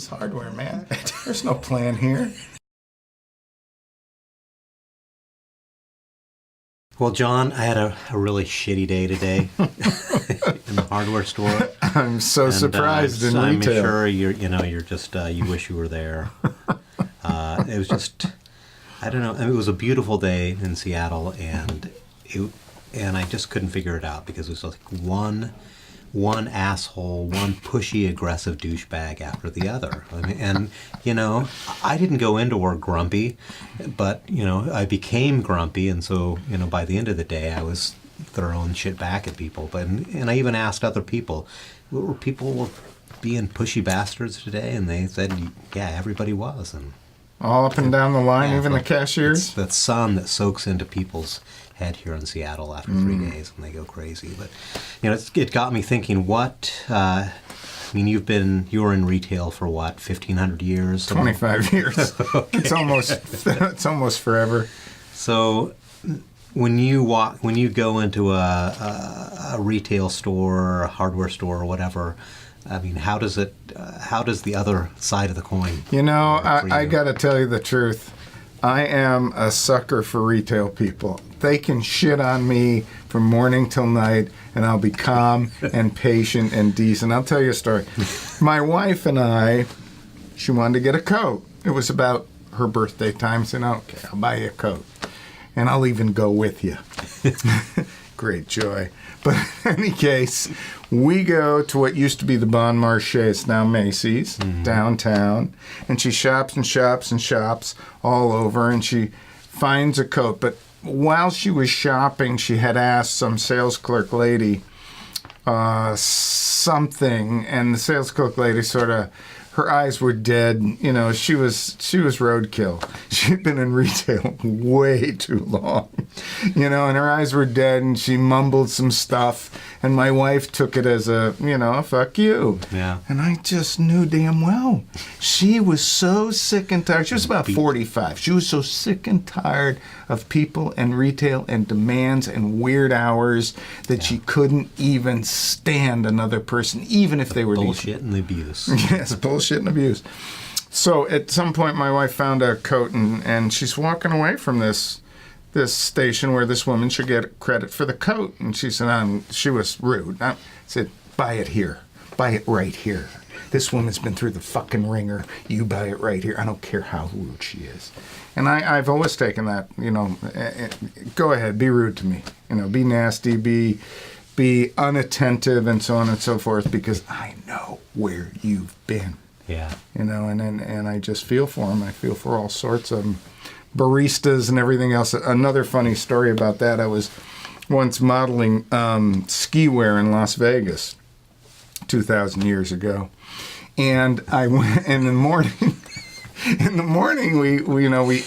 Ace Hardware, man. There's no plan here. Well, John, I had a really shitty day today in the hardware store. I'm so surprised in I'm retail. sure you're just you wish you were there. It was just, I don't know. I mean, it was a beautiful day in Seattle, and I just couldn't figure it out because it was like one asshole, one pushy, aggressive douchebag after the other. I mean, and, I didn't go into work grumpy, but, I became grumpy. And so, by the end of the day, I was throwing shit back at people. And I even asked other people were being pushy bastards today. And they said, yeah, everybody was. And All up and down the line, yeah, even the cashiers? It's that sun that soaks into people's head here in Seattle after 3 days and they go crazy. But, it got me thinking, you were in retail for what, 1,500 years? 25 years. Okay. It's almost forever. So when you go into a retail store or a hardware store or whatever, I mean, how does the other side of the coin? I got to tell you the truth. I am a sucker for retail people. They can shit on me from morning till night, and I'll be calm and patient and decent. I'll tell you a story. My wife and I, she wanted to get a coat. It was about her birthday time. I said, okay, I'll buy you a coat, and I'll even go with you. Great joy. But in any case, we go to what used to be the Bon Marché. It's now Macy's, downtown. And she shops and shops and shops all over, and she finds a coat. But while she was shopping, she had asked some sales clerk lady something, and the sales clerk lady sort of, her eyes were dead. She was roadkill. She'd been in retail way too long, and her eyes were dead, and she mumbled some stuff, and my wife took it as a, fuck you. Yeah. And I just knew damn well. She was so sick and tired. She was about 45. She was so sick and tired of people and retail and demands and weird hours that she couldn't even stand another person, even if they were bullshit and abuse. Yes, bullshit and abuse. So at some point, my wife found a coat, and she's walking away from this station where this woman should get credit for the coat. And she said, she was rude. I said, buy it here. Buy it right here. This woman's been through the fucking ringer. You buy it right here. I don't care how rude she is. And I've always taken that, go ahead, be rude to me. Be nasty, be unattentive, and so on and so forth, because I know where you've been. Yeah. And I just feel for them. I feel for all sorts of them. Baristas and everything else. Another funny story about that, I was once modeling ski wear in Las Vegas 2,000 years ago. And I went in the morning. In the morning, we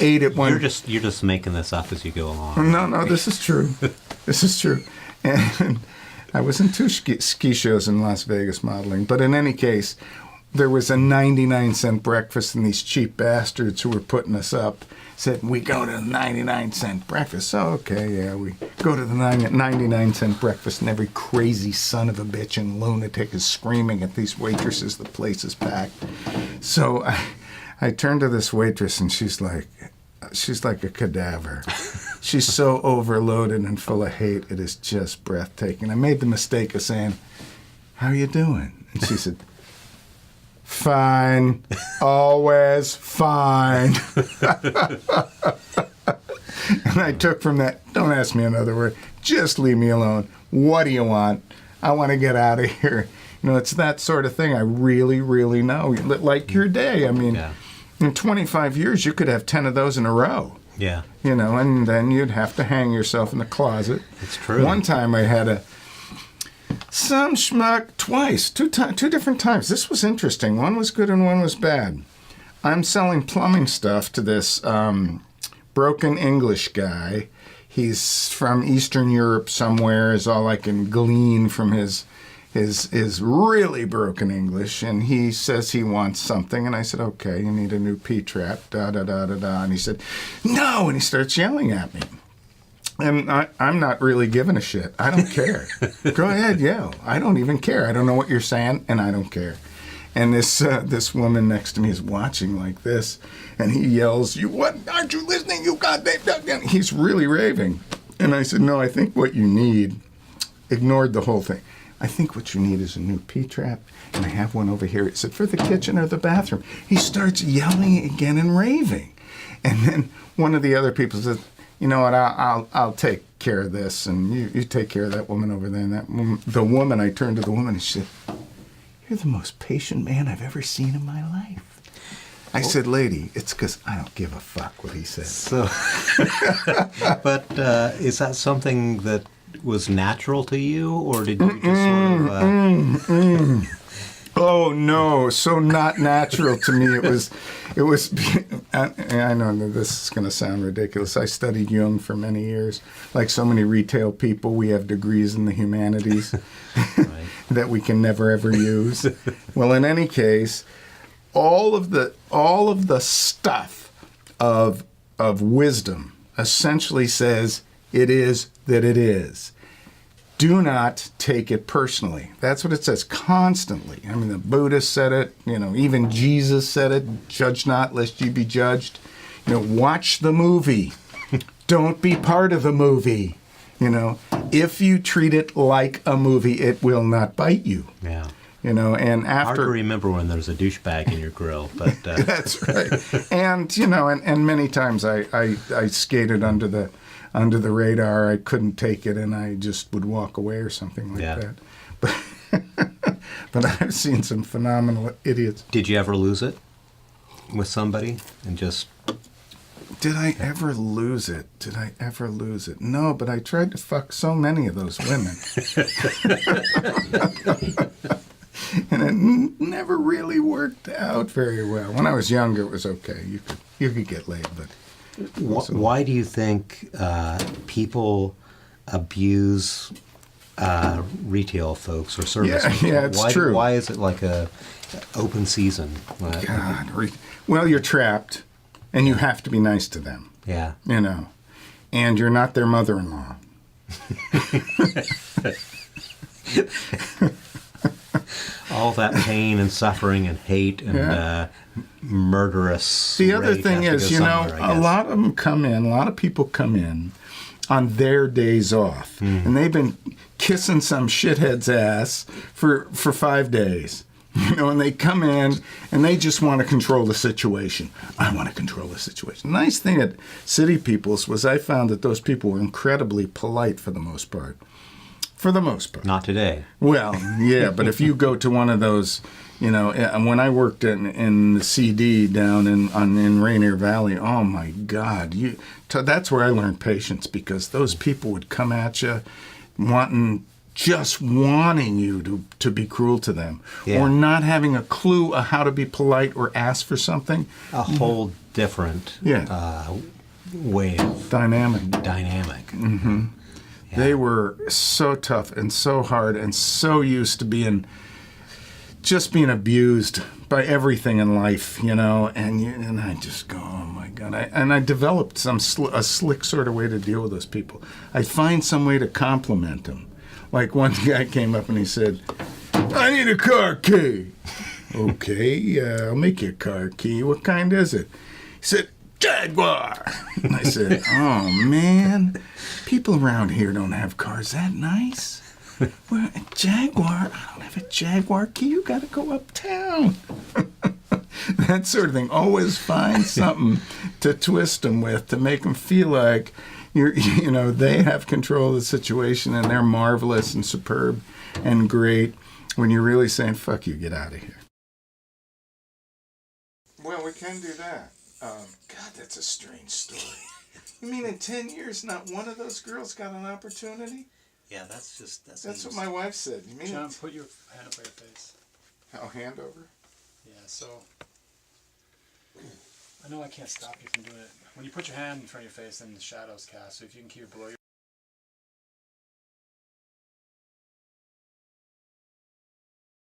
ate at one. You're just making this up as you go along. No, this is true. This is true. And I was in 2 ski shows in Las Vegas modeling. But in any case, there was a 99-cent breakfast, and these cheap bastards who were putting us up said, we go to the 99-cent breakfast. So, okay, yeah, we go to the 99-cent breakfast, and every crazy son of a bitch and lunatic is screaming at these waitresses. The place is packed. So I turned to this waitress, and she's like a cadaver. She's so overloaded and full of hate, it is just breathtaking. I made the mistake of saying, how you doing? And she said, fine, always fine. And I took from that, don't ask me another word, just leave me alone. What do you want? I want to get out of here. It's that sort of thing. I really, really know. Like your day. I mean, in 25 years, you could have 10 of those in a row. Yeah. And then you'd have to hang yourself in the closet. It's true. One time I had some schmuck twice, two different times. This was interesting. One was good and one was bad. I'm selling plumbing stuff to this broken English guy. He's from Eastern Europe somewhere, is all I can glean from his really broken English. And he says he wants something. And I said, okay, you need a new P-trap, da-da-da-da-da. And he said, no! And he starts yelling at me. And I'm not really giving a shit. I don't care. Go ahead, yell. I don't even care. I don't know what you're saying, and I don't care. And this woman next to me is watching like this, and he yells, "You what? Aren't you listening? You goddamn!" He's really raving. And I said, "No, I think what you need." Ignored the whole thing. "I think what you need is a new P-trap, and I have one over here." It said, "For the kitchen or the bathroom." He starts yelling again and raving. And then one of the other people said, "You know what, I'll take care of this, and you take care of that woman over there." And the woman, I turned to the woman and she said, "You're the most patient man I've ever seen in my life." I said, "Lady, it's because I don't give a fuck what he says." So, but is that something that was natural to you, or did you just sort of... Oh no, so not natural to me. It was. I know that this is going to sound ridiculous. I studied Jung for many years. Like so many retail people, we have degrees in the humanities Right. that we can never ever use. Well, in any case, all of the stuff of wisdom essentially says it is that it is. Do not take it personally. That's what it says constantly. I mean, the Buddha said it, even Jesus said it, "Judge not lest ye be judged." Watch the movie. Don't be part of the movie. If you treat it like a movie, it will not bite you. Yeah. And Hard to after remember when there's a douchebag in your grill, but that's right. And and many times I skated under the radar. I couldn't take it, and I just would walk away or something like Yeah. that. But I've seen some phenomenal idiots. did you ever lose it with somebody and just... Did I ever lose it? No, but I tried to fuck so many of those women. And it never really worked out very well. When I was younger, it was okay. You could get laid, but... Why do you think people abuse retail folks or service people? Yeah, it's true. Why is it like a open season? God, well, you're trapped, and you have to be nice to them, Yeah. and you're not their mother-in-law. All that pain and suffering and hate and murderous. The other rage thing has to is, go somewhere, I a guess. lot of them come in, a lot of people come in on their days off, and they've been kissing some shithead's ass for 5 days. And they come in and they just want to control the situation. I want to control the situation. Nice thing at City People's was I found that those people were incredibly polite for the most part. For the most part. Not today. Well, yeah, but if you go to one of those, when I worked in the CD down in Rainier Valley, oh my God, that's where I learned patience, because those people would come at you wanting you to be cruel to them, Yeah. or not having a clue of how to be polite or ask for something. A whole different way of Dynamic. dynamic. Yeah. They were so tough and so hard and so used to being abused by everything in life, and I just go, oh my God. I developed a slick sort of way to deal with those people. I find some way to compliment them. Like one guy came up and he said, "I need a car key." "Okay, I'll make you a car key. What kind is it?" He said, "Jaguar." And I said, "Oh man, people around here don't have cars that nice. Well, a Jaguar? I don't have a Jaguar key. You got to go uptown." That sort of thing. Always find something to twist them with, to make them feel like they have control of the situation and they're marvelous and superb and great, when you're really saying, "Fuck you, get out of here." Well, we can do that. God, that's a strange story. You mean in 10 years, not one of those girls got an opportunity? Yeah, that's What my wife said. You mean John, put your hand up by your face. hand over? Yeah, so... I know I can't stop you from doing it. When you put your hand in front of your face, then the shadows cast, so if you can keep it below your